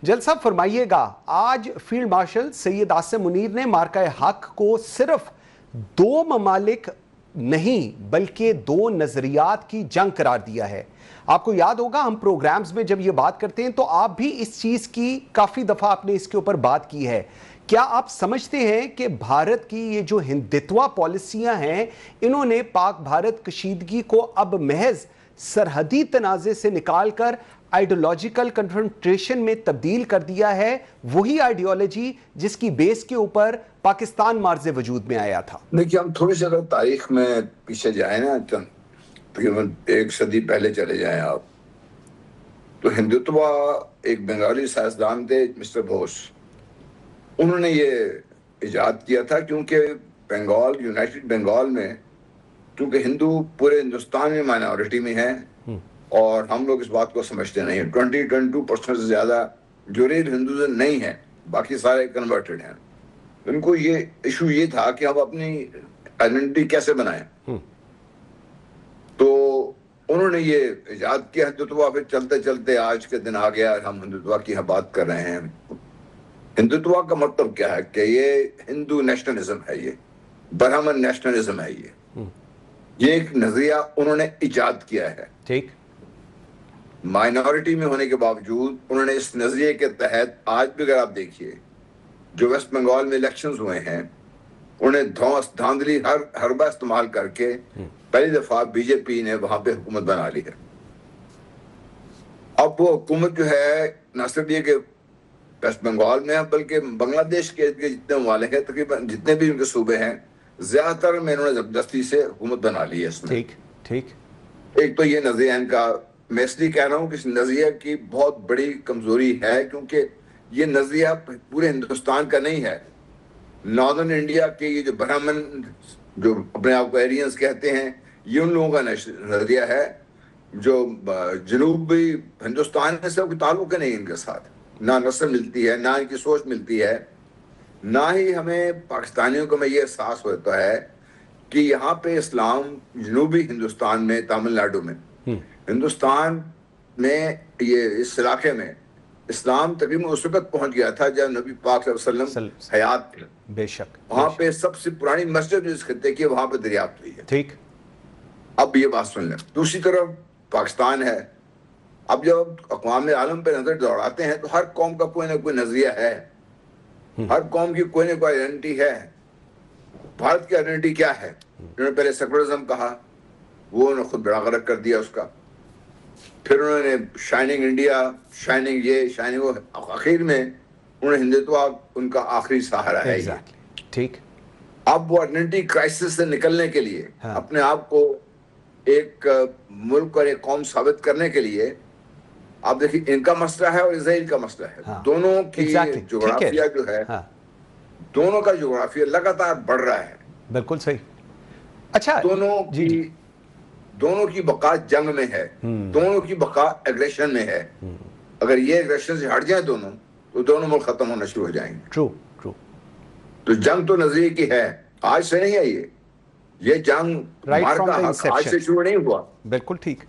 जलसा फरमाइएगा। आज field marshal Syed Asim Munir ने मार्का हक को सिर्फ दो ममालिक नहीं बल्कि दो नजरियात की जंग करार दिया है। आपको याद होगा हम प्रोग्राम्स में जब ये बात करते हैं तो आप भी इस चीज की काफी दफा आपने इसके ऊपर बात की है। क्या आप समझते हैं कि भारत की ये जो हिंदुत्वा पॉलिसियां हैं इन्होंने पाक भारत कशीदगी को अब महज सरहदी तनाज़े से निकालकर आइडियोलॉजिकल कन्फ्रंटेशन में तब्दील कर दिया है, वही आइडियोलॉजी जिसकी बेस के ऊपर पाकिस्तान मार्ज़े वजूद में आया था? देखिए, हम थोड़ी सी अगर तारीख में पीछे जाए ना, तकरीबन एक सदी पहले चले जाएं आप, तो हिंदुत्वा एक बंगाली साइंसदान थे मिस्टर बोस, उन्होंने ये इजाद किया था क्योंकि बंगाल, यूनाइटेड बंगाल में क्योंकि हिंदू पूरे हिंदुस्तान में माइनॉरिटी में हैं और हम लोग इस बात को समझते नहीं हैं। 22% से ज़्यादा जो रियल हिंदू नहीं हैं, बाकी सारे कन्वर्टेड हैं। उनको ये इशू ये था कि हम अपनी आइडेंटिटी कैसे बनाएं। तो उन्होंने ये इजाद किया हिंदुत्वा, फिर चलते चलते आज के दिन आ गया, हम हिंदुत्वा की बात कर रहे हैं। हिंदुत्वा का मतलब क्या है कि ये हिंदू नेशनलिज्म है, ये ब्राह्मण नेशनलिज्म है, ये एक नजरिया उन्होंने इजाद किया है। ठीक, माइनॉरिटी में होने के बावजूद उन्होंने इस नजरिए के तहत आज भी अगर आप देखिए जो वेस्ट बंगाल में इलेक्शंस हुए हैं, उन्हें धांधली हर हरबा इस्तेमाल करके पहली दफा बीजेपी ने वहां पे हुकूमत बना ली है। अब वो हुकूमत जो है न सिर्फ ये कि वेस्ट बंगाल में है बल्कि बांग्लादेश के जितने ममालिक हैं, तकरीबन जितने भी उनके सूबे हैं, ज्यादातर में इन्होंने जबरदस्ती से हुकूमत बना ली है इसमें। ठीक ठीक, एक तो ये नजरिया इनका, मैं इसलिए कह रहा हूँ कि इस नजरिया की बहुत बड़ी कमजोरी है क्योंकि ये नजरिया पूरे हिंदुस्तान का नहीं है। नॉर्दर्न इंडिया के ये जो ब्राह्मण जो अपने आप को एरियंस कहते हैं, ये उन लोगों का नजरिया है। जो जनूबी हिंदुस्तान में से कोई ताल्लुक नहीं इनके साथ, ना नस्ल मिलती है, ना इनकी सोच मिलती है, ना ही हमें पाकिस्तानियों को में ये एहसास होता है कि यहाँ पे इस्लाम जनूबी हिंदुस्तान में, तमिलनाडु में, हिंदुस्तान में, ये इस इलाके में इस्लाम तकरीबन उस वक्त पहुंच गया था जब नबी पाक सल्लल्लाहु अलैहि वसल्लम हयात थे। बेशक वहां पे सबसे पुरानी मस्जिद जिस खत्ते की वहां पे दरियाफ्त हुई है। ठीक, अब ये बात सुन लें। दूसरी तरफ पाकिस्तान है। अब जब अक़वाम आलम पे नजर दौड़ाते हैं तो हर कौम का कोई ना कोई नजरिया है, हर कौम की कोई ना कोई आइडेंटिटी है। भारत की आइडेंटिटी क्या है? उन्होंने पहले सेकुलरिज्म कहा, वो उन्होंने खुद बड़ा गलत कर दिया उसका। फिर उन्होंने शाइनिंग इंडिया, शाइनिंग ये, शाइनिंग वो, आखिर में उन्होंने हिंदुत्व उनका आखिरी सहारा है। ठीक, अब वो आइडेंटिटी क्राइसिस से निकलने के लिए, अपने आप को एक मुल्क और एक कौम साबित करने के लिए, आप देखिए इनका मसला है और इजराइल का मसला है। दोनों की जोग्राफिया जो है, दोनों का जोग्राफिया लगातार बढ़ रहा है। बिल्कुल सही। अच्छा, दोनों की बका जंग में है, दोनों की बका एग्रेशन में है। अगर ये एग्रेशन से हट जाए दोनों, तो दोनों मुल्क खत्म होना शुरू हो जाएंगे। True true. तो जंग तो नजरिए की है, आज से नहीं है ये जंग मार्का हक आज से शुरू नहीं हुआ। बिल्कुल ठीक,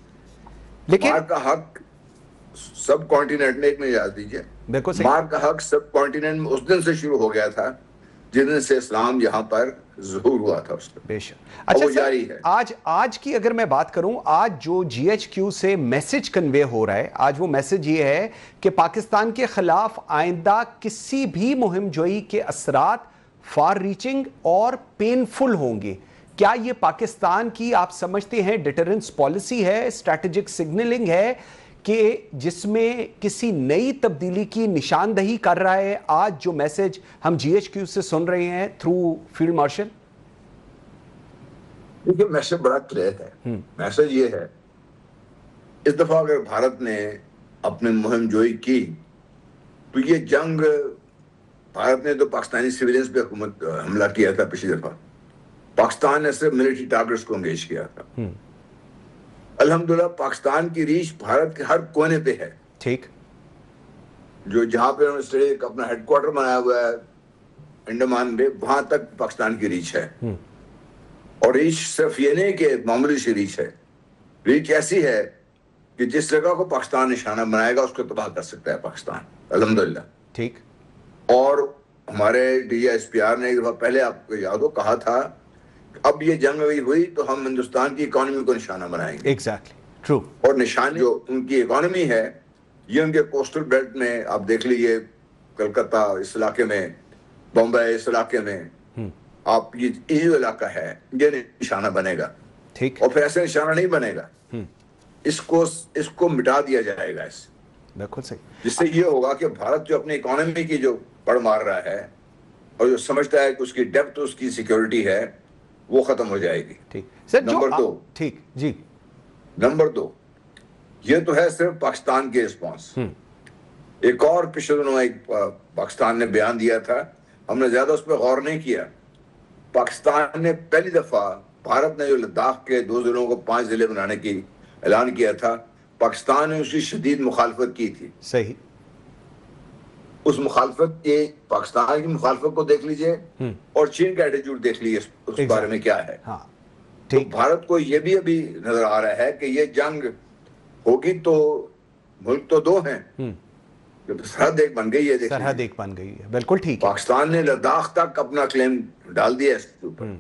लेकिन मार्का हक सब कॉन्टिनेंट में, एक में याद दीजिए, मार्का हक सब कॉन्टिनेंट में उस दिन से शुरू हो गया था जिस दिन से इस्लाम यहाँ पर ज़ुहूर हुआ था उसका। बेशक। अच्छा जारी है। आज की अगर मैं बात करूं, आज जो GHQ से मैसेज कन्वे हो रहा है, आज वो मैसेज ये है कि पाकिस्तान के खिलाफ आइंदा किसी भी मुहिम जोई के असरात फार रीचिंग और पेनफुल होंगे। क्या ये पाकिस्तान की आप समझते हैं डिटरेंस पॉलिसी है, स्ट्रैटेजिक सिग्नलिंग है कि जिसमें किसी नई तब्दीली की निशानदही कर रहा है आज जो मैसेज हम GHQ से सुन रहे हैं थ्रू फील्ड मार्शल? देखिए, मैसेज बड़ा क्लियर है। मैसेज ये है, इस दफा अगर भारत ने अपनी मुहिम जोई की तो ये जंग, भारत ने तो पाकिस्तानी सिविलियंस पे हुकूमत हमला किया था पिछली दफा, पाकिस्तान ने सिर्फ मिलिट्री टारगेट्स को एंगेज किया था। अल्हम्दुलिल्लाह पाकिस्तान की रीच भारत के हर कोने पे है। ठीक, जो जहां पे उन्होंने अपना हेडक्वार्टर बनाया हुआ है अंडमान में, वहां तक पाकिस्तान की रीच है। और रीच सिर्फ ये नहीं कि मामूली सी रीच है, रीच ऐसी है کہ جس جگہ کو پاکستان نشانہ بنائے گا اس کو تباہ کر سکتا ہے پاکستان، الحمدللہ. ٹھیک. اور ہمارے ڈی ایس پی آر نے ایک دفعہ پہلے آپ کو یاد ہو کہا تھا کہ اب یہ جنگ ہوئی تو ہم ہندوستان کی اکانومی کو نشانہ بنائیں گے. Exactly true. اور نشان جو ان کی اکانومی ہے یہ ان کے کوسٹل بیلٹ میں آپ دیکھ لیجیے، کلکتہ اس علاقے میں، بمبئی اس علاقے میں، آپ یہ جو علاقہ ہے یہ نشانہ بنے گا. ٹھیک. اور پھر ایسے نشانہ نہیں بنے گا، اس کو مٹا دیا جائے گا اس. بالکل صحیح. جس سے یہ ہوگا کہ بھارت جو اپنی اکانومی کی جو پڑ مار رہا ہے اور جو سمجھتا ہے کہ اس کی ڈیپتھ اس کی سیکیورٹی ہے وہ ختم ہو جائے گی. ٹھیک سر. نمبر 2. ٹھیک جی. نمبر 2 یہ تو ہے صرف پاکستان کے رسپانس. ایک اور پچھلے دنوں ایک پاکستان نے بیان دیا تھا، ہم نے زیادہ اس پہ غور نہیں کیا. پاکستان نے پہلی دفعہ، بھارت نے جو لداخ کے 2 ضلعوں کو 5 ضلع بنانے کی اعلان کیا تھا، پاکستان نے اس کی شدید مخالفت کی تھی. صحیح. اس مخالفت کے پاکستان کی مخالفت کو دیکھ لیجئے اور چین کا ایٹیٹیوڈ دیکھ لیجئے اس بارے میں کیا ہے. ہاں. تو بھارت کو یہ بھی ابھی نظر آ رہا ہے کہ یہ جنگ ہوگی تو ملک تو 2 ہیں، سرحد ایک بن گئی ہے. سرحد ایک بن گئی ہے. بالکل ٹھیک. پاکستان نے لداخ تک اپنا کلیم ڈال دیا اس کے اوپر.